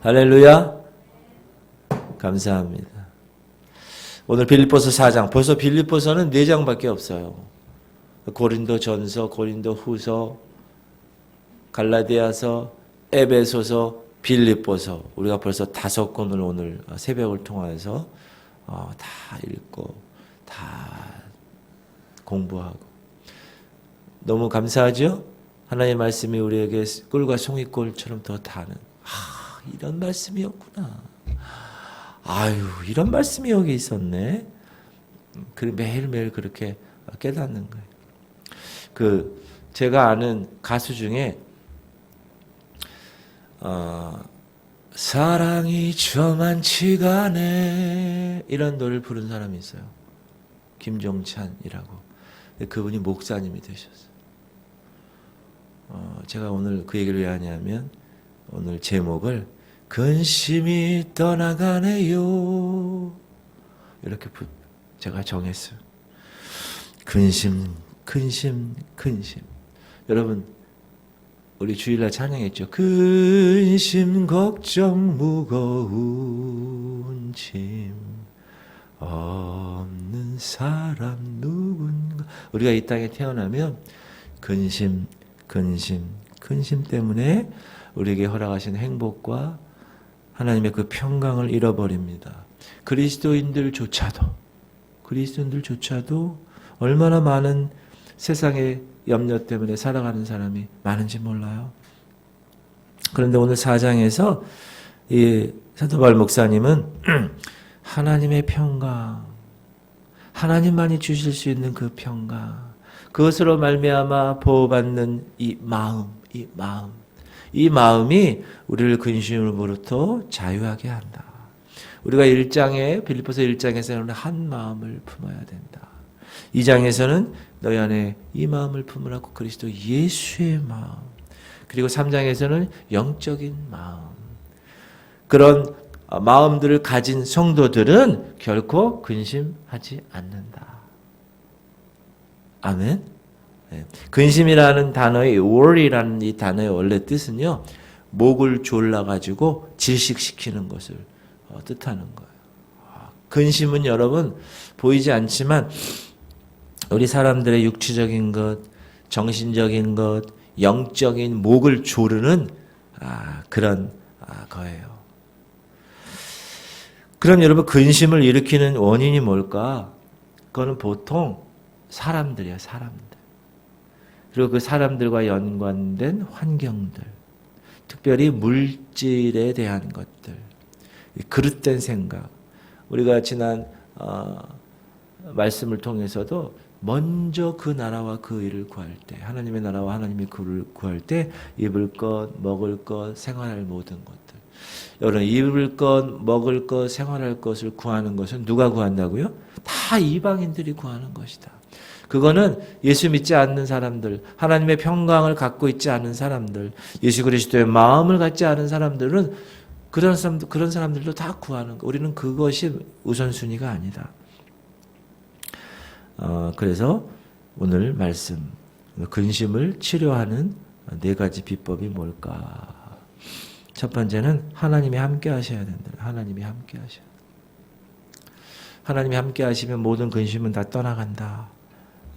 할렐루야. 감사합니다. 오늘 빌립보서 4장. 벌써 빌립보서는 4장밖에 없어요. 고린도 전서, 고린도 후서, 갈라디아서, 에베소서, 빌립보서. 우리가 벌써 5권을 오늘 새벽을 통해서 다 읽고 다 공부하고. 너무 감사하죠? 하나님의 말씀이 우리에게 꿀과 송이꿀처럼 더 타는. 이런 말씀이었구나. 아유, 이런 말씀이 여기 있었네. 매일매일 그렇게 깨닫는 거예요. 제가 아는 가수 중에, 사랑이 저만치가 않네. 이런 노래를 부른 사람이 있어요. 김종찬이라고. 그분이 목사님이 되셨어요. 제가 오늘 그 얘기를 왜 하냐면, 오늘 제목을 근심이 떠나가네요. 이렇게 제가 정했어요. 근심. 여러분, 우리 주일날 찬양했죠. 근심, 걱정, 무거운 짐 없는 사람 누군가. 우리가 이 땅에 태어나면 근심 때문에 우리에게 허락하신 행복과 하나님의 그 평강을 잃어버립니다. 그리스도인들조차도 얼마나 많은 세상의 염려 때문에 살아가는 사람이 많은지 몰라요. 그런데 오늘 4장에서 이 사도 바울 목사님은 하나님의 평강, 하나님만이 주실 수 있는 그 평강, 그것으로 말미암아 보호받는 이 마음이 우리를 근심으로부터 자유하게 한다. 우리가 빌립보서 1장에서는 한 마음을 품어야 된다. 2장에서는 너희 안에 이 마음을 품으라고 그리스도 예수의 마음. 그리고 3장에서는 영적인 마음. 그런 마음들을 가진 성도들은 결코 근심하지 않는다. 아멘. 근심이라는 단어의 worry라는 이 단어의 원래 뜻은요, 목을 졸라가지고 질식시키는 것을 뜻하는 거예요. 근심은 여러분 보이지 않지만 우리 사람들의 육체적인 것, 정신적인 것, 영적인 목을 조르는 그런 거예요. 그럼 여러분 근심을 일으키는 원인이 뭘까? 그거는 보통 사람들이에요. 그리고 그 사람들과 연관된 환경들, 특별히 물질에 대한 것들, 그릇된 생각. 우리가 지난 말씀을 통해서도 먼저 그 나라와 그 일을 구할 때, 하나님의 나라와 하나님의 그를 구할 때 입을 것, 먹을 것, 생활할 모든 것들. 여러분, 입을 것, 먹을 것, 생활할 것을 구하는 것은 누가 구한다고요? 다 이방인들이 구하는 것이다. 그거는 예수 믿지 않는 사람들, 하나님의 평강을 갖고 있지 않은 사람들, 예수 그리스도의 마음을 갖지 않은 사람들은 그런 사람들도 다 구하는 거. 우리는 그것이 우선순위가 아니다. 그래서 오늘 말씀, 근심을 치료하는 4가지 비법이 뭘까? 첫 번째는 하나님이 함께 하셔야 된다. 하나님이 함께 하시면 모든 근심은 다 떠나간다.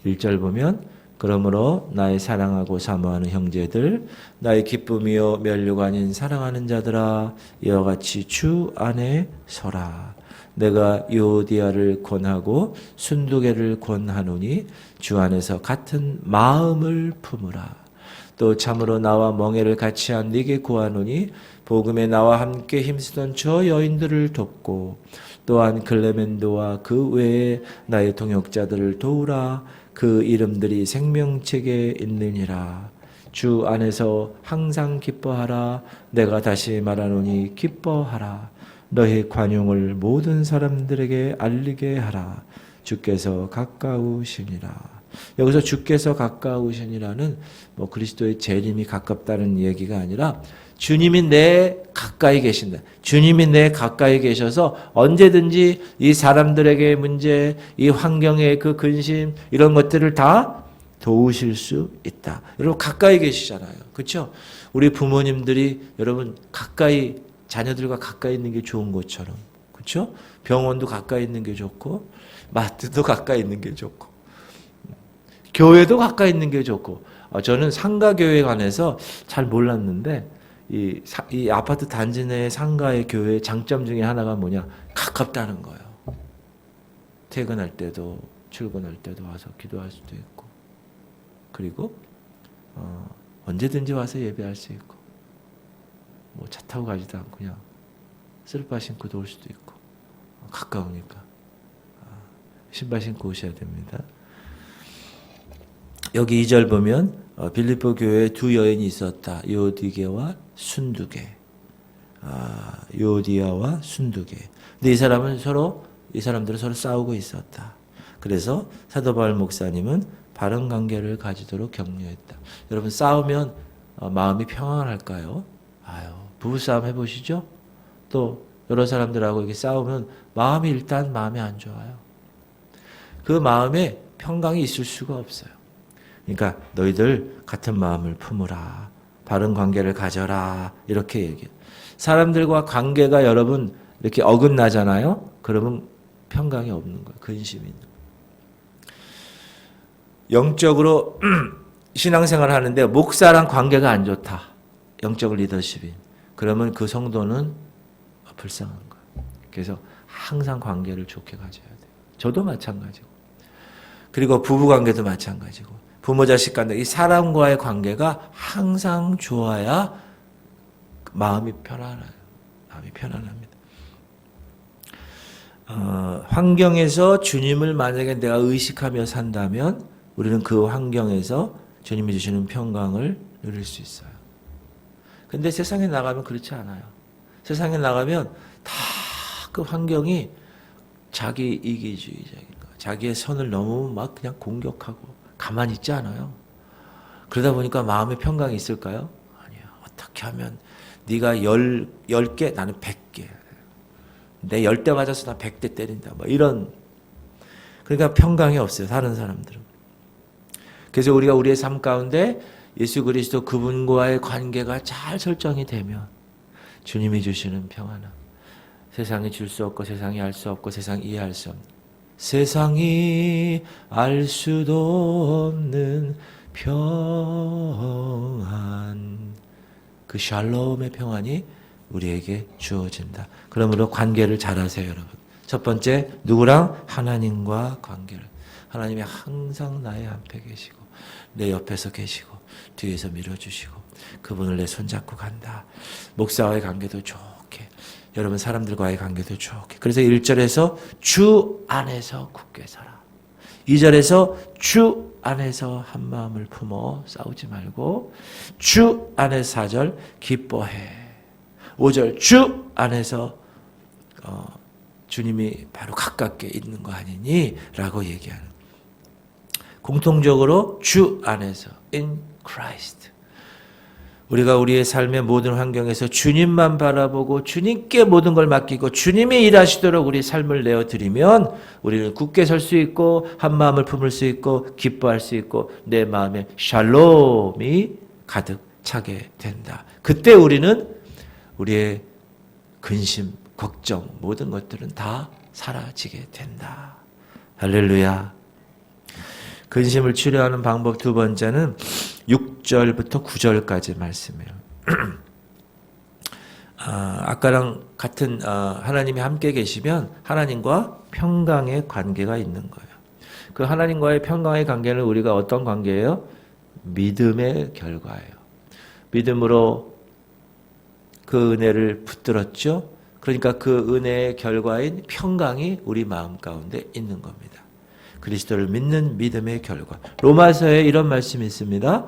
1절 보면 그러므로 나의 사랑하고 사모하는 형제들, 나의 기쁨이요 면류가 아닌 사랑하는 자들아, 이와 같이 주 안에 서라. 내가 유오디아를 권하고 순두개를 권하노니 주 안에서 같은 마음을 품으라. 또 참으로 나와 멍에를 같이 한 네게 구하노니 복음에 나와 함께 힘쓰던 저 여인들을 돕고 또한 클레멘도와 그 외에 나의 동역자들을 도우라. 그 이름들이 생명책에 있느니라. 주 안에서 항상 기뻐하라. 내가 다시 말하노니 기뻐하라. 너의 관용을 모든 사람들에게 알리게 하라. 주께서 가까우시니라. 여기서 주께서 가까우시니라는 그리스도의 재림이 가깝다는 얘기가 아니라 주님이 내 가까이 계신다. 주님이 내 가까이 계셔서 언제든지 이 사람들에게 문제, 이 환경의 그 근심, 이런 것들을 다 도우실 수 있다. 여러분 가까이 계시잖아요. 그렇죠? 우리 부모님들이 여러분 가까이 자녀들과 가까이 있는 게 좋은 것처럼, 그렇죠? 병원도 가까이 있는 게 좋고, 마트도 가까이 있는 게 좋고, 교회도 가까이 있는 게 좋고. 저는 상가교회에 관해서 잘 몰랐는데 이 아파트 단지 내 상가의 교회의 장점 중에 하나가 뭐냐? 가깝다는 거예요. 퇴근할 때도 출근할 때도 와서 기도할 수도 있고, 그리고 언제든지 와서 예배할 수 있고, 뭐 차 타고 가지도 않고 그냥 슬리퍼 신고도 올 수도 있고, 가까우니까 신발 신고 오셔야 됩니다. 여기 2절 보면 빌립보 교회에 두 여인이 있었다. 요디게와 순두게. 요디아와 순두게. 근데 이 사람들은 서로 싸우고 있었다. 그래서 사도 바울 목사님은 바른 관계를 가지도록 격려했다. 여러분, 싸우면 마음이 평안할까요? 부부싸움 해보시죠? 또 여러 사람들하고 이렇게 싸우면 마음이 안 좋아요. 그 마음에 평강이 있을 수가 없어요. 그러니까 너희들 같은 마음을 품으라. 바른 관계를 가져라. 이렇게 얘기해요. 사람들과 관계가 여러분 이렇게 어긋나잖아요. 그러면 평강이 없는 거예요. 근심이 있는 거예요. 영적으로 신앙생활을 하는데 목사랑 관계가 안 좋다. 영적 리더십이. 그러면 그 성도는 불쌍한 거예요. 그래서 항상 관계를 좋게 가져야 돼요. 저도 마찬가지고. 그리고 부부 관계도 마찬가지고. 부모 자식 간에 이 사람과의 관계가 항상 좋아야 마음이 편안해요. 마음이 편안합니다. 환경에서 주님을 만약에 내가 의식하며 산다면 우리는 그 환경에서 주님이 주시는 평강을 누릴 수 있어요. 근데 세상에 나가면 그렇지 않아요. 세상에 나가면 다 그 환경이 자기 이기주의적인 거, 자기의 선을 너무 막 그냥 공격하고 가만히 있지 않아요. 그러다 보니까 마음의 평강이 있을까요? 아니요. 어떻게 하면 네가 10개, 나는 100개. 내 10대 맞아서 나 100대 때린다. 뭐 이런. 그러니까 평강이 없어요. 다른 사람들은. 그래서 우리가 우리의 삶 가운데 예수 그리스도 그분과의 관계가 잘 설정이 되면 주님이 주시는 평안함. 세상이 줄 수 없고 세상이 알 수 없고 세상이 이해할 수 없는, 세상이 알 수도 없는 평안, 그 샬롬의 평안이 우리에게 주어진다. 그러므로 관계를 잘하세요, 여러분. 첫 번째, 누구랑? 하나님과 관계를. 하나님이 항상 나의 앞에 계시고 내 옆에서 계시고 뒤에서 밀어주시고 그분을 내 손잡고 간다. 목사와의 관계도 좋게, 여러분 사람들과의 관계도 좋게. 그래서 1절에서 주 안에서 굳게 서라. 2절에서 주 안에서 한 마음을 품어 싸우지 말고, 주 안에서 4절 기뻐해. 5절 주 안에서 주님이 바로 가깝게 있는 거 아니니? 라고 얘기하는. 공통적으로 주 안에서, in Christ. 우리가 우리의 삶의 모든 환경에서 주님만 바라보고 주님께 모든 걸 맡기고 주님이 일하시도록 우리 삶을 내어드리면 우리는 굳게 설 수 있고 한 마음을 품을 수 있고 기뻐할 수 있고 내 마음에 샬롬이 가득 차게 된다. 그때 우리는 우리의 근심, 걱정, 모든 것들은 다 사라지게 된다. 할렐루야. 근심을 치료하는 방법 두 번째는 6절부터 9절까지 말씀이에요. 아까랑 같은 하나님이 함께 계시면 하나님과 평강의 관계가 있는 거예요. 그 하나님과의 평강의 관계는 우리가 어떤 관계예요? 믿음의 결과예요. 믿음으로 그 은혜를 붙들었죠. 그러니까 그 은혜의 결과인 평강이 우리 마음 가운데 있는 겁니다. 그리스도를 믿는 믿음의 결과. 로마서에 이런 말씀이 있습니다.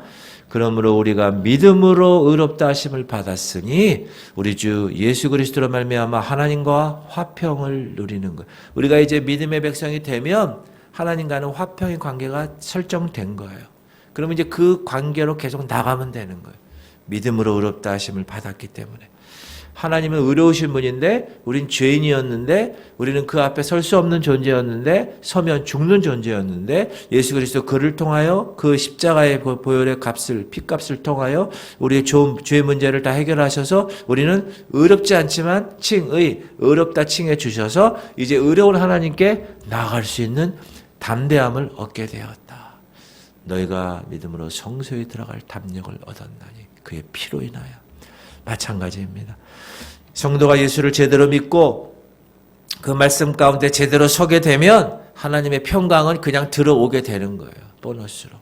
그러므로 우리가 믿음으로 의롭다 하심을 받았으니 우리 주 예수 그리스도로 말미암아 하나님과 화평을 누리는 것. 우리가 이제 믿음의 백성이 되면 하나님과는 화평의 관계가 설정된 거예요. 그러면 이제 그 관계로 계속 나가면 되는 거예요. 믿음으로 의롭다 하심을 받았기 때문에. 하나님은 의로우신 분인데 우린 죄인이었는데 우리는 그 앞에 설 수 없는 존재였는데 서면 죽는 존재였는데 예수 그리스도 그를 통하여 그 십자가의 보혈의 값을 피값을 통하여 우리의 죄 문제를 다 해결하셔서 우리는 의롭지 않지만 칭의 의롭다 칭해 주셔서 이제 의로운 하나님께 나아갈 수 있는 담대함을 얻게 되었다. 너희가 믿음으로 성소에 들어갈 담력을 얻었나니 그의 피로 인하여. 마찬가지입니다. 성도가 예수를 제대로 믿고 그 말씀 가운데 제대로 서게 되면 하나님의 평강은 그냥 들어오게 되는 거예요. 보너스로.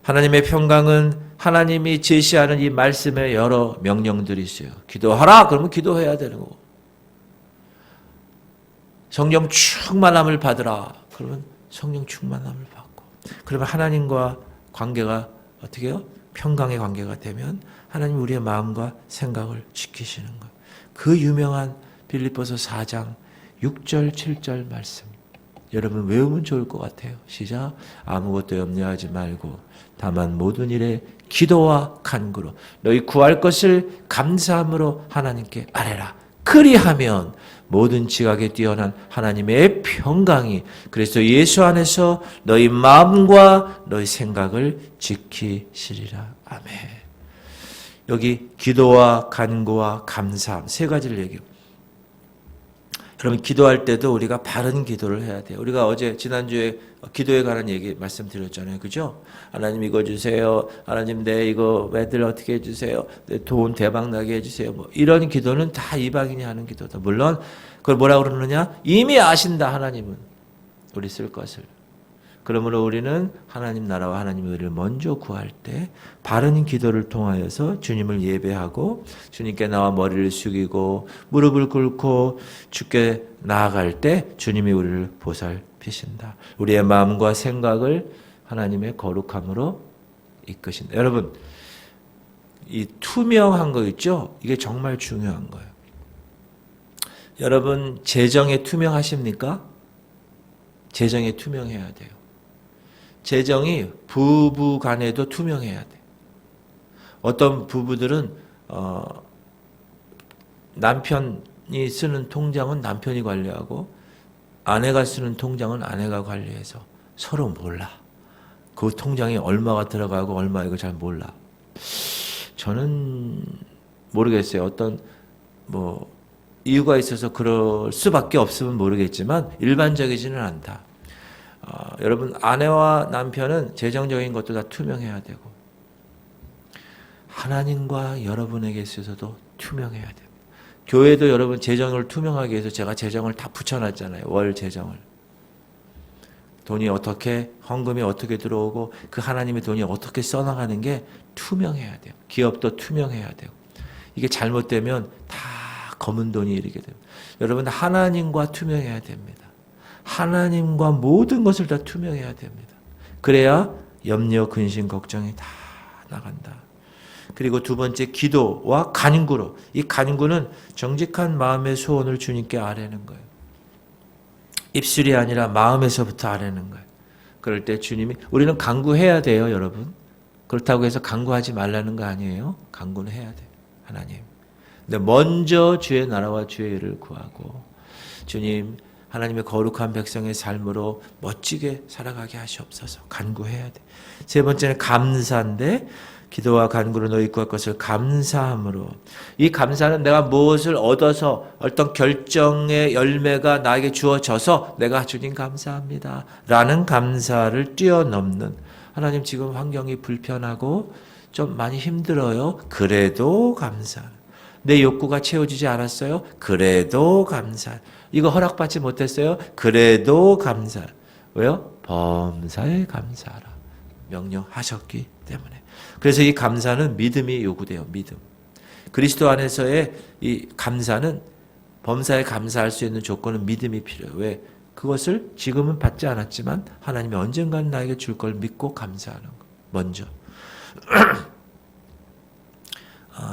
하나님의 평강은 하나님이 제시하는 이 말씀에 여러 명령들이 있어요. 기도하라! 그러면 기도해야 되는 거고. 성령 충만함을 받으라. 그러면 성령 충만함을 받고. 그러면 하나님과 관계가 어떻게 해요? 평강의 관계가 되면 하나님 우리의 마음과 생각을 지키시는 것. 그 유명한 빌립보서 4장 6절 7절 말씀. 여러분 외우면 좋을 것 같아요. 시작. 아무것도 염려하지 말고 다만 모든 일에 기도와 간구로 너희 구할 것을 감사함으로 하나님께 아뢰라. 그리하면 모든 지각에 뛰어난 하나님의 평강이 그리스도 예수 안에서 너희 마음과 너희 생각을 지키시리라. 아멘. 여기 기도와 간구와 감사함 세 가지를 얘기해요. 그러면 기도할 때도 우리가 바른 기도를 해야 돼요. 우리가 어제 지난주에 기도에 관한 얘기 말씀드렸잖아요. 그죠? 하나님 이거 주세요. 하나님 내 이거 애들 어떻게 해주세요. 내 돈 대박 나게 해주세요. 뭐 이런 기도는 다 이방인이 하는 기도다. 물론 그걸 뭐라고 그러느냐? 이미 아신다. 하나님은 우리 쓸 것을. 그러므로 우리는 하나님 나라와 하나님의 의를 먼저 구할 때 바른 기도를 통하여서 주님을 예배하고 주님께 나와 머리를 숙이고 무릎을 꿇고 주께 나아갈 때 주님이 우리를 보살피신다. 우리의 마음과 생각을 하나님의 거룩함으로 이끄신다. 여러분 이 투명한 거 있죠? 이게 정말 중요한 거예요. 여러분 재정에 투명하십니까? 재정에 투명해야 돼요. 재정이 부부 간에도 투명해야 돼. 어떤 부부들은 남편이 쓰는 통장은 남편이 관리하고 아내가 쓰는 통장은 아내가 관리해서 서로 몰라. 그 통장에 얼마가 들어가고 얼마 이거 잘 몰라. 저는 모르겠어요. 어떤 뭐 이유가 있어서 그럴 수밖에 없으면 모르겠지만 일반적이지는 않다. 여러분 아내와 남편은 재정적인 것도 다 투명해야 되고 하나님과 여러분에게 있어서도 투명해야 됩니다. 교회도 여러분 재정을 투명하게 해서 제가 재정을 다 붙여놨잖아요. 월 재정을. 돈이 어떻게 헌금이 어떻게 들어오고 그 하나님의 돈이 어떻게 써나가는 게 투명해야 돼요. 기업도 투명해야 되고 이게 잘못되면 다 검은 돈이 이르게 됩니다. 여러분 하나님과 투명해야 됩니다. 하나님과 모든 것을 다 투명해야 됩니다. 그래야 염려, 근심, 걱정이 다 나간다. 그리고 두 번째 기도와 간구로. 이 간구는 정직한 마음의 소원을 주님께 아뢰는 거예요. 입술이 아니라 마음에서부터 아뢰는 거예요. 그럴 때 주님이 우리는 간구해야 돼요, 여러분. 그렇다고 해서 간구하지 말라는 거 아니에요. 간구는 해야 돼요. 하나님. 근데 먼저 주의 나라와 주의 의를 구하고 주님 하나님의 거룩한 백성의 삶으로 멋지게 살아가게 하시옵소서. 간구해야 돼. 세 번째는 감사인데 기도와 간구로 너희 구할 것을 감사함으로. 이 감사는 내가 무엇을 얻어서 어떤 결정의 열매가 나에게 주어져서 내가 주님 감사합니다 라는 감사를 뛰어넘는 하나님 지금 환경이 불편하고 좀 많이 힘들어요. 그래도 감사. 내 욕구가 채워지지 않았어요. 그래도 감사. 이거 허락받지 못했어요. 그래도 감사. 왜요? 범사에 감사하라. 명령하셨기 때문에. 그래서 이 감사는 믿음이 요구돼요. 믿음. 그리스도 안에서의 이 감사는 범사에 감사할 수 있는 조건은 믿음이 필요해요. 왜? 그것을 지금은 받지 않았지만 하나님이 언젠가는 나에게 줄 걸 믿고 감사하는 거. 먼저.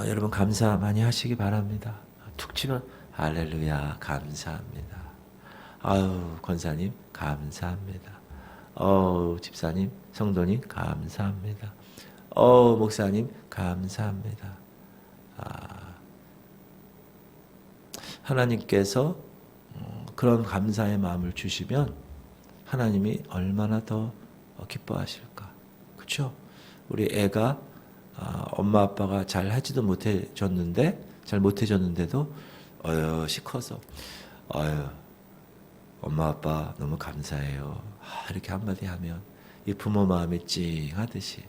여러분 감사 많이 하시기 바랍니다. 툭 치면 할렐루야 감사합니다. 아유 권사님 감사합니다. 집사님 성도님 감사합니다. 목사님 감사합니다. 하나님께서 그런 감사의 마음을 주시면 하나님이 얼마나 더 기뻐하실까. 그렇죠? 우리 애가 엄마 아빠가 잘 하지도 잘 못해줬는데도 어여시 커서 엄마 아빠 너무 감사해요. 이렇게 한마디 하면 이 부모 마음이 찡하듯이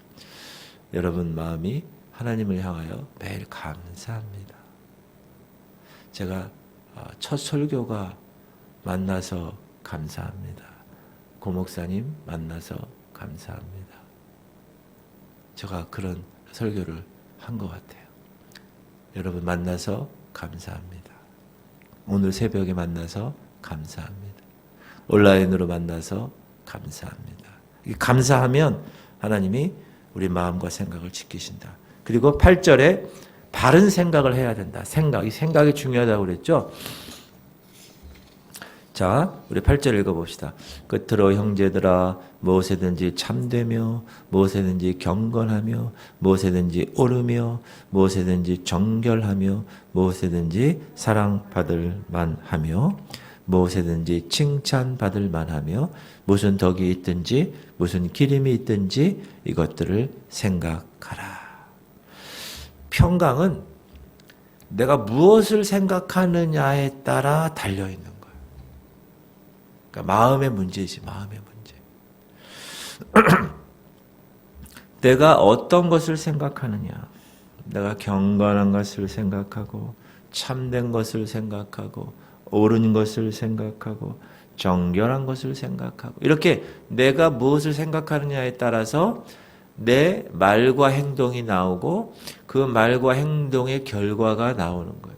여러분 마음이 하나님을 향하여 매일 감사합니다. 제가 첫 설교가 만나서 감사합니다. 고 목사님 만나서 감사합니다. 제가 그런 설교를 한 것 같아요. 여러분 만나서 감사합니다. 오늘 새벽에 만나서 감사합니다. 온라인으로 만나서 감사합니다. 감사하면 하나님이 우리 마음과 생각을 지키신다. 그리고 8절에 바른 생각을 해야 된다. 이 생각이 중요하다고 그랬죠. 자, 우리 8절 읽어봅시다. 끝으로 형제들아 무엇에든지 참되며 무엇에든지 경건하며 무엇에든지 옳으며 무엇에든지 정결하며 무엇에든지 사랑받을 만하며 무엇에든지 칭찬받을 만하며 무슨 덕이 있든지 무슨 기림이 있든지 이것들을 생각하라. 평강은 내가 무엇을 생각하느냐에 따라 달려있는 거예요. 그러니까 마음의 문제이지, 마음의 문제. 내가 어떤 것을 생각하느냐. 내가 경건한 것을 생각하고 참된 것을 생각하고 옳은 것을 생각하고 정결한 것을 생각하고 이렇게 내가 무엇을 생각하느냐에 따라서 내 말과 행동이 나오고 그 말과 행동의 결과가 나오는 거예요.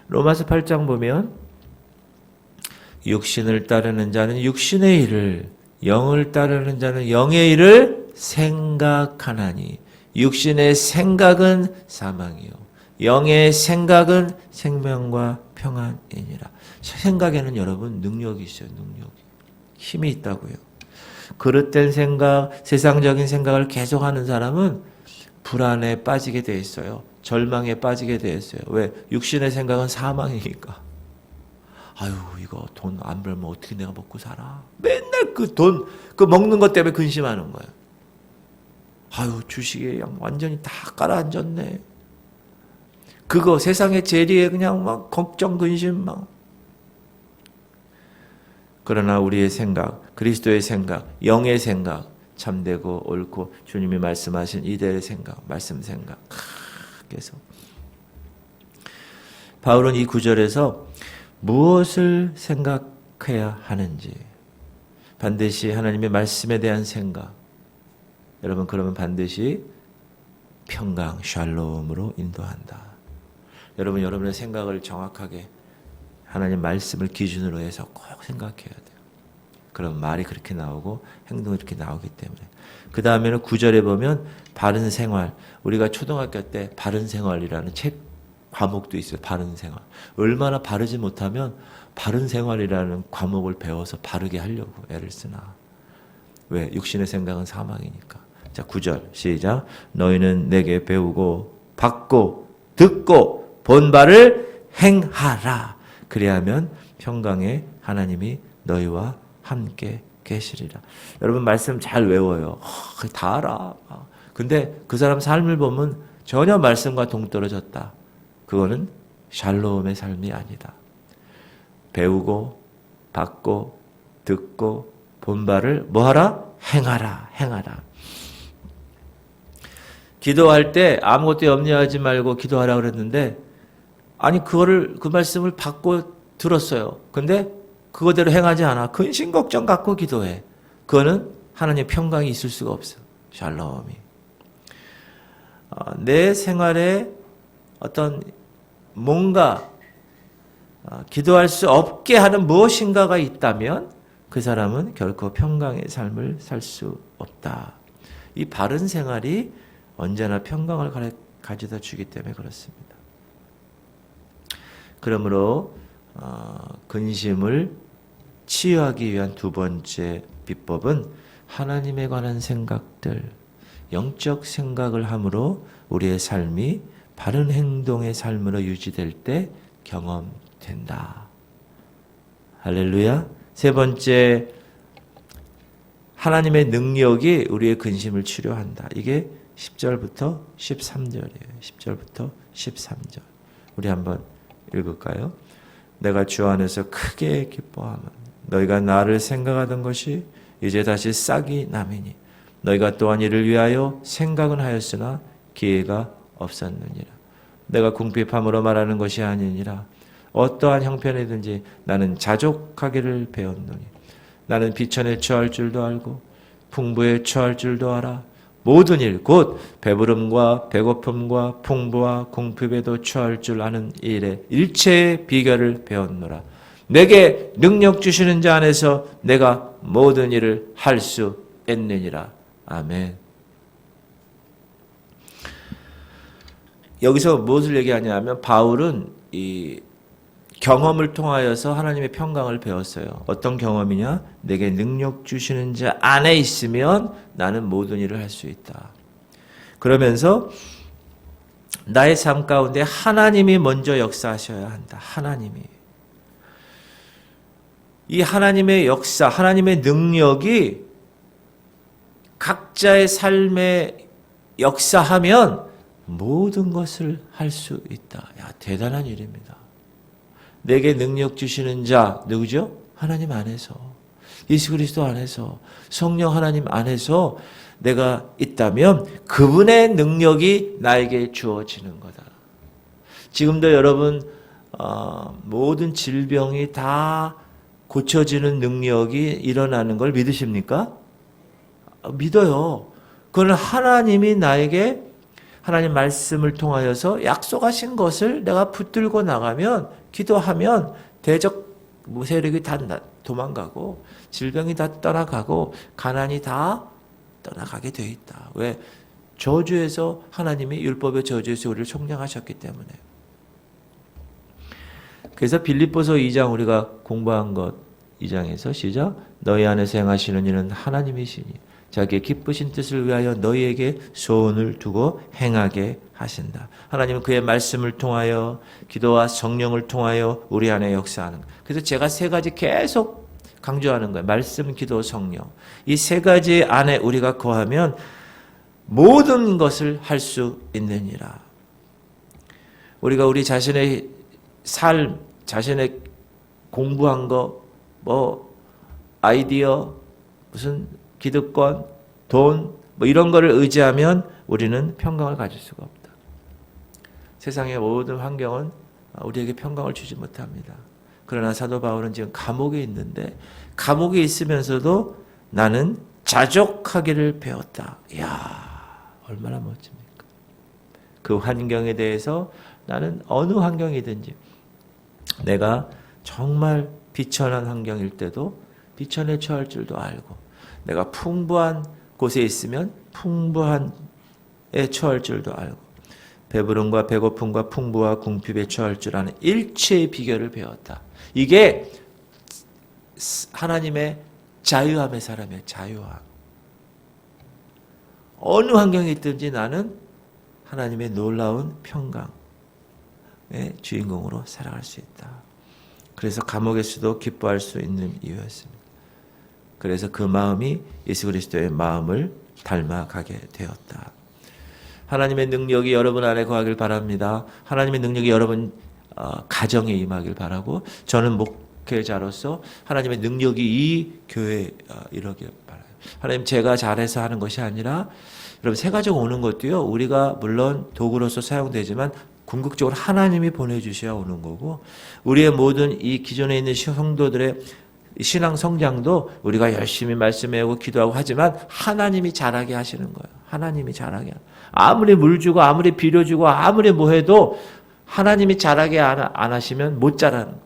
로마서 8장 보면 육신을 따르는 자는 육신의 일을, 영을 따르는 자는 영의 일을 생각하나니 육신의 생각은 사망이요 영의 생각은 생명과 평안이니라. 생각에는 여러분 능력이 있어요. 능력이. 힘이 있다고요. 그릇된 생각, 세상적인 생각을 계속하는 사람은 불안에 빠지게 돼 있어요. 절망에 빠지게 돼 있어요. 왜? 육신의 생각은 사망이니까. 아유, 이거 돈 안 벌면 어떻게 내가 먹고 살아? 맨날 그 돈, 그 먹는 것 때문에 근심하는 거예요. 아유, 주식에 완전히 다 깔아앉았네. 그거 세상의 재리에 그냥 막 걱정, 근심 막. 그러나 우리의 생각, 그리스도의 생각, 영의 생각, 참되고 옳고 주님이 말씀하신 이대의 생각, 말씀 생각. 계속. 바울은 이 구절에서 무엇을 생각해야 하는지, 반드시 하나님의 말씀에 대한 생각. 여러분, 그러면 반드시 평강, 샬롬으로 인도한다. 여러분, 여러분의 생각을 정확하게 하나님 말씀을 기준으로 해서 꼭 생각해야 돼요. 그럼 말이 그렇게 나오고 행동이 이렇게 나오기 때문에. 그 다음에는 9절에 보면 바른 생활. 우리가 초등학교 때 바른 생활이라는 책 과목도 있어요. 바른 생활. 얼마나 바르지 못하면 바른 생활이라는 과목을 배워서 바르게 하려고 애를 쓰나. 왜? 육신의 생각은 사망이니까. 자, 9절 시작. 너희는 내게 배우고 받고 듣고 본 바를 행하라. 그리하면 평강의 하나님이 너희와 함께 계시리라. 여러분 말씀 잘 외워요. 다 알아. 근데 그 사람 삶을 보면 전혀 말씀과 동떨어졌다. 그거는 샬롬의 삶이 아니다. 배우고 받고 듣고 본 바를 뭐하라? 행하라. 행하라. 기도할 때 아무것도 염려하지 말고 기도하라 그랬는데 아니 그 말씀을 받고 들었어요. 근데 그거대로 행하지 않아. 근심 걱정 갖고 기도해. 그거는 하나님의 평강이 있을 수가 없어. 샬롬이. 내 생활에 어떤 뭔가 기도할 수 없게 하는 무엇인가가 있다면 그 사람은 결코 평강의 삶을 살 수 없다. 이 바른 생활이 언제나 평강을 가져다 주기 때문에 그렇습니다. 그러므로 근심을 치유하기 위한 두 번째 비법은 하나님에 관한 생각들, 영적 생각을 함으로 우리의 삶이 바른 행동의 삶으로 유지될 때 경험된다. 할렐루야. 세 번째, 하나님의 능력이 우리의 근심을 치료한다. 이게 10절부터 13절이에요. 10절부터 13절. 우리 한번 읽을까요? 내가 주 안에서 크게 기뻐하면 너희가 나를 생각하던 것이 이제 다시 싹이 나매니 너희가 또한 이를 위하여 생각은 하였으나 기회가 없었느니라. 내가 궁핍함으로 말하는 것이 아니니라. 어떠한 형편이든지 나는 자족하기를 배웠노니 나는 비천에 처할 줄도 알고 풍부에 처할 줄도 알아. 모든 일 곧 배부름과 배고픔과 풍부와 궁핍에도 처할 줄 아는 일에 일체의 비결을 배웠노라. 내게 능력 주시는 자 안에서 내가 모든 일을 할 수 있느니라. 아멘. 여기서 무엇을 얘기하냐면 바울은 이 경험을 통하여서 하나님의 평강을 배웠어요. 어떤 경험이냐? 내게 능력 주시는 자 안에 있으면 나는 모든 일을 할 수 있다. 그러면서 나의 삶 가운데 하나님이 먼저 역사하셔야 한다. 하나님이. 이 하나님의 역사, 하나님의 능력이 각자의 삶에 역사하면 모든 것을 할 수 있다. 야, 대단한 일입니다. 내게 능력 주시는 자 누구죠? 하나님 안에서, 예수 그리스도 안에서, 성령 하나님 안에서 내가 있다면 그분의 능력이 나에게 주어지는 거다. 지금도 여러분 모든 질병이 다 고쳐지는 능력이 일어나는 걸 믿으십니까? 믿어요. 그건 하나님이 나에게 하나님 말씀을 통하여서 약속하신 것을 내가 붙들고 나가면, 기도하면 대적 세력이 다 도망가고 질병이 다 떠나가고 가난이 다 떠나가게 돼 있다. 왜? 저주에서 하나님이 율법의 저주에서 우리를 총량하셨기 때문에. 그래서 빌립보서 2장 우리가 공부한 것 2장에서 시작. 너희 안에서 행하시는 이는 하나님이시니 자기의 기쁘신 뜻을 위하여 너희에게 소원을 두고 행하게 하신다. 하나님은 그의 말씀을 통하여 기도와 성령을 통하여 우리 안에 역사하는 거예요. 그래서 제가 세 가지 계속 강조하는 거예요. 말씀, 기도, 성령. 이 세 가지 안에 우리가 거하면 모든 것을 할 수 있느니라. 우리가 우리 자신의 삶, 자신의 공부한 거, 아이디어, 무슨 기득권, 돈, 이런 거를 의지하면 우리는 평강을 가질 수가 없다. 세상의 모든 환경은 우리에게 평강을 주지 못합니다. 그러나 사도 바울은 지금 감옥에 있는데 감옥에 있으면서도 나는 자족하기를 배웠다. 이야, 얼마나 멋집니까? 그 환경에 대해서 나는 어느 환경이든지 내가 정말 비천한 환경일 때도 비천에 처할 줄도 알고 내가 풍부한 곳에 있으면 풍부한에 처할 줄도 알고 배부름과 배고픔과 풍부와 궁핍에 처할 줄 아는 일체의 비결을 배웠다. 이게 하나님의 자유함의 사람이에요. 자유함. 어느 환경에 있든지 나는 하나님의 놀라운 평강의 주인공으로 살아갈 수 있다. 그래서 감옥에서도 기뻐할 수 있는 이유였습니다. 그래서 그 마음이 예수 그리스도의 마음을 닮아가게 되었다. 하나님의 능력이 여러분 안에 거하길 바랍니다. 하나님의 능력이 여러분 가정에 임하길 바라고 저는 목회자로서 하나님의 능력이 이 교회에 이르길 바라요. 하나님 제가 잘해서 하는 것이 아니라 여러분 새 가정 오는 것도요. 우리가 물론 도구로서 사용되지만 궁극적으로 하나님이 보내주셔야 오는 거고 우리의 모든 이 기존에 있는 성도들의 신앙 성장도 우리가 열심히 말씀 외우고 기도하고 하지만 하나님이 잘하게 하시는 거예요. 하나님이 잘하게. 아무리 물 주고 아무리 비료 주고 아무리 뭐 해도 하나님이 잘하게 안 하시면 못 자라는 거예요.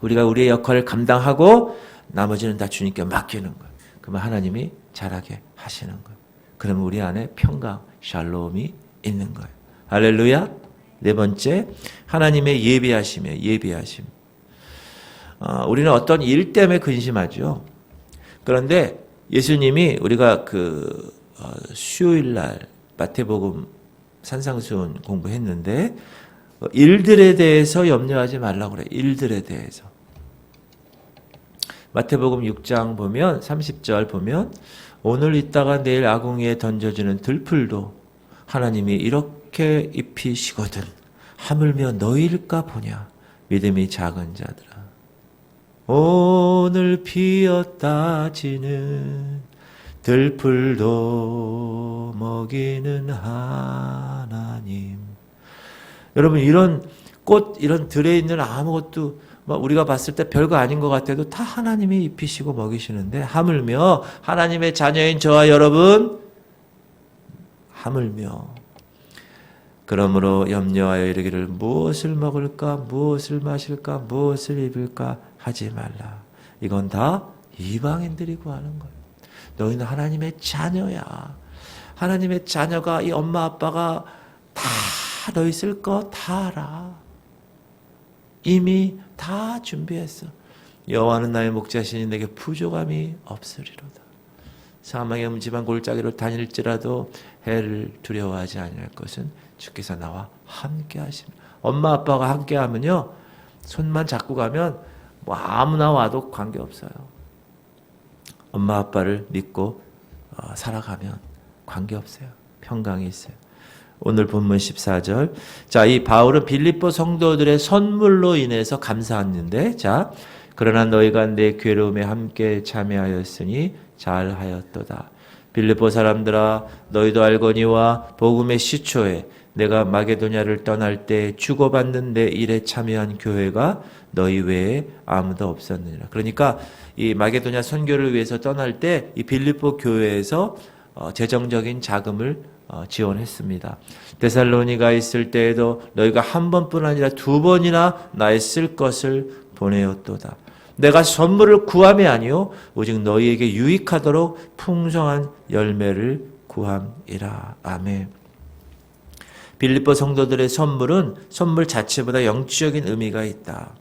우리가 우리의 역할을 감당하고 나머지는 다 주님께 맡기는 거예요. 그러면 하나님이 잘하게 하시는 거예요. 그러면 우리 안에 평강, 샬롬이 있는 거예요. 할렐루야. 네 번째, 하나님의 예비하심이에요. 예비하심. 우리는 어떤 일 때문에 근심하죠. 그런데 예수님이 우리가 수요일 날 마태복음 산상수훈 공부했는데 일들에 대해서 염려하지 말라고 그래. 일들에 대해서. 마태복음 6장 보면 30절 보면 오늘 있다가 내일 아궁이에 던져지는 들풀도 하나님이 이렇게 입히시거든 하물며 너희일까 보냐 믿음이 작은 자들아. 오늘 피었다 지는 들풀도 먹이는 하나님. 여러분 이런 꽃 이런 들에 있는 아무것도 우리가 봤을 때 별거 아닌 것 같아도 다 하나님이 입히시고 먹이시는데 하물며 하나님의 자녀인 저와 여러분 하물며 그러므로 염려하여 이르기를 무엇을 먹을까 무엇을 마실까 무엇을 입을까 하지 말라. 이건 다 이방인들이 구하는 거예요. 너희는 하나님의 자녀야. 하나님의 자녀가 이 엄마 아빠가 다 너희 쓸 거 다 알아. 이미 다 준비했어. 여호와는 나의 목자시니 내게 부족함이 없으리로다. 사망의 음침한 골짜기로 다닐지라도 해를 두려워하지 아니할 것은 주께서 나와 함께 하십니다. 엄마 아빠가 함께 하면요. 손만 잡고 가면 뭐 아무나 와도 관계없어요. 엄마 아빠를 믿고 살아가면 관계없어요. 평강이 있어요. 오늘 본문 14절. 자, 이 바울은 빌립보 성도들의 선물로 인해서 감사했는데, 자, 그러나 너희가 내 괴로움에 함께 참여하였으니 잘하였도다. 빌립보 사람들아, 너희도 알거니와 복음의 시초에 내가 마게도냐를 떠날 때 주고받는 내 일에 참여한 교회가 너희 외에 아무도 없었느니라. 그러니까 이 마게도냐 선교를 위해서 떠날 때 이 빌립보 교회에서 재정적인 자금을 지원했습니다. 데살로니가 있을 때에도 너희가 한 번뿐 아니라 두 번이나 나의 쓸 것을 보내었도다. 내가 선물을 구함이 아니요 오직 너희에게 유익하도록 풍성한 열매를 구함이라. 아멘. 빌립보 성도들의 선물은 선물 자체보다 영적인 의미가 있다.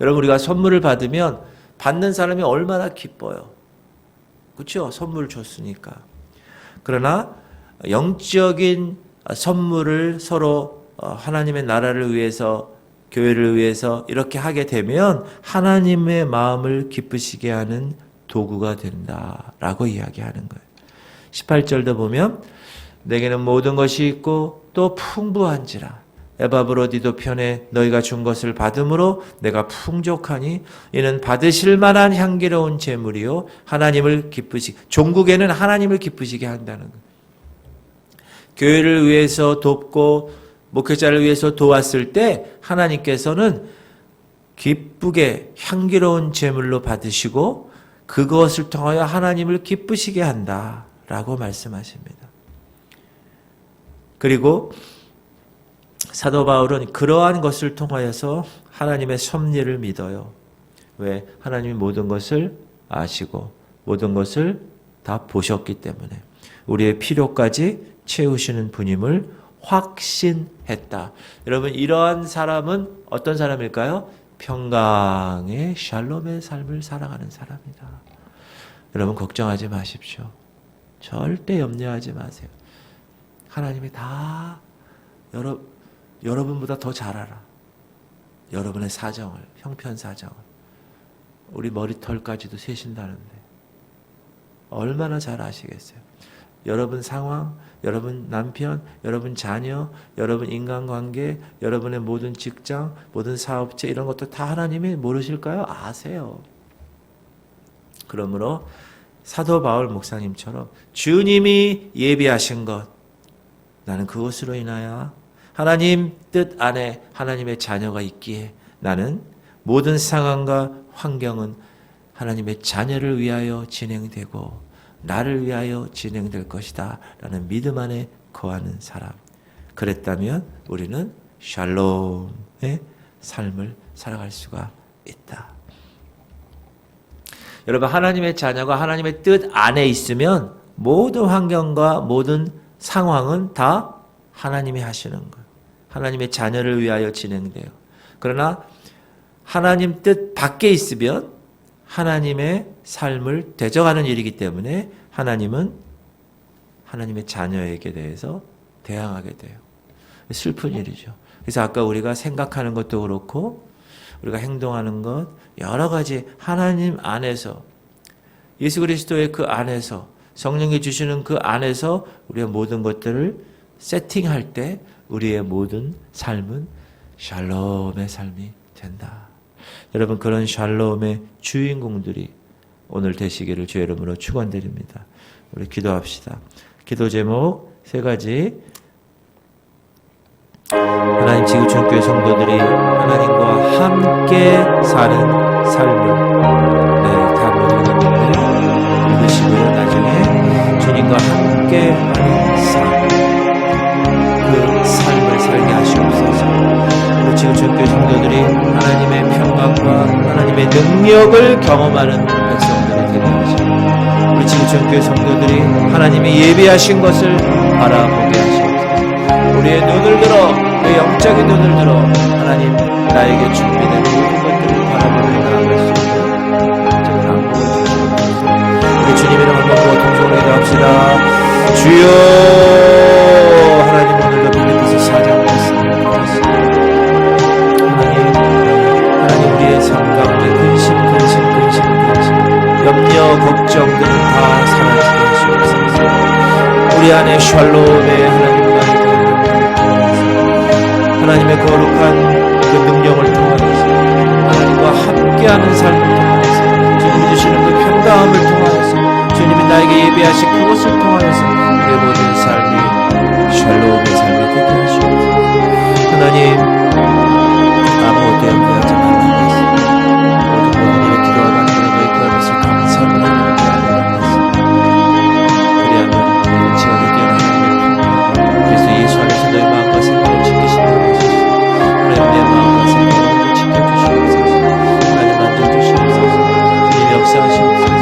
여러분 우리가 선물을 받으면 받는 사람이 얼마나 기뻐요. 그렇죠? 선물을 줬으니까. 그러나 영적인 선물을 서로 하나님의 나라를 위해서 교회를 위해서 이렇게 하게 되면 하나님의 마음을 기쁘시게 하는 도구가 된다라고 이야기하는 거예요. 18절도 보면 내게는 모든 것이 있고 또 풍부한지라 에바브로디도 편에 너희가 준 것을 받음으로 내가 풍족하니 이는 받으실 만한 향기로운 제물이요 하나님을 종국에는 하나님을 기쁘시게 한다는 거예요. 교회를 위해서 돕고 목회자를 위해서 도왔을 때 하나님께서는 기쁘게 향기로운 제물로 받으시고 그것을 통하여 하나님을 기쁘시게 한다라고 말씀하십니다. 그리고 사도 바울은 그러한 것을 통하여서 하나님의 섭리를 믿어요. 왜? 하나님이 모든 것을 아시고 모든 것을 다 보셨기 때문에 우리의 필요까지 채우시는 분임을 확신했다. 여러분 이러한 사람은 어떤 사람일까요? 평강의 샬롬의 삶을 살아가는 사람이다. 여러분 걱정하지 마십시오. 절대 염려하지 마세요. 하나님이 다 여러분보다 더 잘 알아. 여러분의 사정을, 형편 사정을. 우리 머리털까지도 세신다는데 얼마나 잘 아시겠어요. 여러분 상황, 여러분 남편, 여러분 자녀, 여러분 인간관계, 여러분의 모든 직장, 모든 사업체 이런 것도 다 하나님이 모르실까요? 아세요. 그러므로 사도 바울 목사님처럼 주님이 예비하신 것 나는 그것으로 인하여 하나님 뜻 안에 하나님의 자녀가 있기에 나는 모든 상황과 환경은 하나님의 자녀를 위하여 진행되고 나를 위하여 진행될 것이다 라는 믿음 안에 거하는 사람. 그랬다면 우리는 샬롬의 삶을 살아갈 수가 있다. 여러분 하나님의 자녀가 하나님의 뜻 안에 있으면 모든 환경과 모든 상황은 다 하나님이 하시는 거예요. 하나님의 자녀를 위하여 진행돼요. 그러나 하나님 뜻 밖에 있으면 하나님의 삶을 대적하는 일이기 때문에 하나님은 하나님의 자녀에게 대해서 대항하게 돼요. 슬픈 일이죠. 그래서 아까 우리가 생각하는 것도 그렇고 우리가 행동하는 것 여러 가지 하나님 안에서 예수 그리스도의 그 안에서 성령이 주시는 그 안에서 우리의 모든 것들을 세팅할 때 우리의 모든 삶은 샬롬의 삶이 된다. 여러분 그런 샬롬의 주인공들이 오늘 되시기를 주의 이름으로 축원드립니다. 우리 기도합시다. 기도 제목 세 가지. 하나님 지구촌교회 성도들이 하나님과 함께 사는 삶을 다 못 읽었는데 읽으시고요. 나중에 주님과 함께 하는 삶, 그 삶을 살게 하시옵소서. 우리 지구촌교회 성도들이 하나님의 평강과 하나님의 능력을 경험하는 백성들이 되게 하시고 우리 지구촌교회 성도들이 하나님이 예비하신 것을 바라보게 하시옵소서. 우리의 눈을 들어, 우리의 영적인 눈을 들어 하나님 나에게 준비된 모든 것들을 바라보며 나아갈 수 있는 영적인 안목을 주시옵소서. 우리 주님 이름 한번 더 통성으로 기도합시다. 주여 하나님 오늘도 빌립보서 4장 말씀을 보겠습니다. 하나님 우리의 삶 가운데 근심 염려 걱정들은 다 사라지게 하시옵소서. 우리 안에 샬롬의 하나님의 거룩한 그 능력을 통하여서 하나님과 함께하는 삶을 통하여서 주님이 주시는 그 평강함을 통하여서 주님이 나에게 예비하신 그것을 통하여서 우리의 모든 삶이 샬롬의 삶이 되게 하시옵소서. 하나님 아무것도 염려하지 말라고 했습니다. 모든 일에 기도하고 하나님의 너희 그 앞에서 감사를 하나님께 드리겠습니다. 그리하면 일치가 되게 하나님의 그래서 예수 안에서 너희 마음과 생각을 지키신다고 하소서. 하나님 내 마음과 생각을 지켜주시옵소서. 하나님 만져주시옵소서. 주님 역사하시옵소서.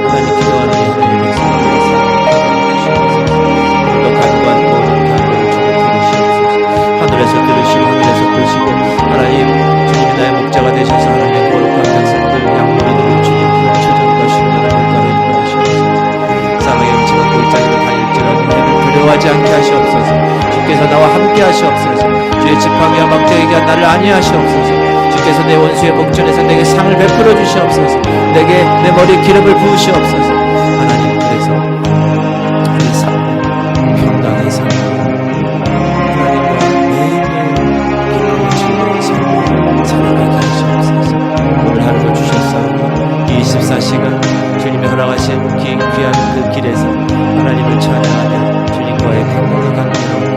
하나님 기도하는 이 하나님의 성령의 삶을 주시옵소서. 너 간구하는 모든 간구를 주님 들으시옵소서. 하늘에서 들으시고 하늘에서 보시고 하나님 주님이 나의 목자가 되셔서 하나님의 거룩한 백성들 양무리들을 주님 추전과 신문을 물가로 인도하시옵소서. 쌍의 영치가 골짜기로 다닐지라도 우리를 두려워하지 않게 하시옵소서. 주께서 나와 함께 하시옵소서. 주의 지팡이와 막대기가 나를 안위하시옵소서. 주께서 내 원수의 목전에서 내게 상을 베풀어 주시옵소서. 내게 내 머리에 기름을 부으시옵소서. 하나님 그래서 이 삶, 평강의 삶, 하나님과 매일매일 기쁨을 즐거운 삶을 살아가게 하시옵소서. 오늘 하루도 주셨사오니 이 24시간 주님이 허락하신 귀한 그 길에서 하나님을 찬양하며 주님과의 평강의 관계로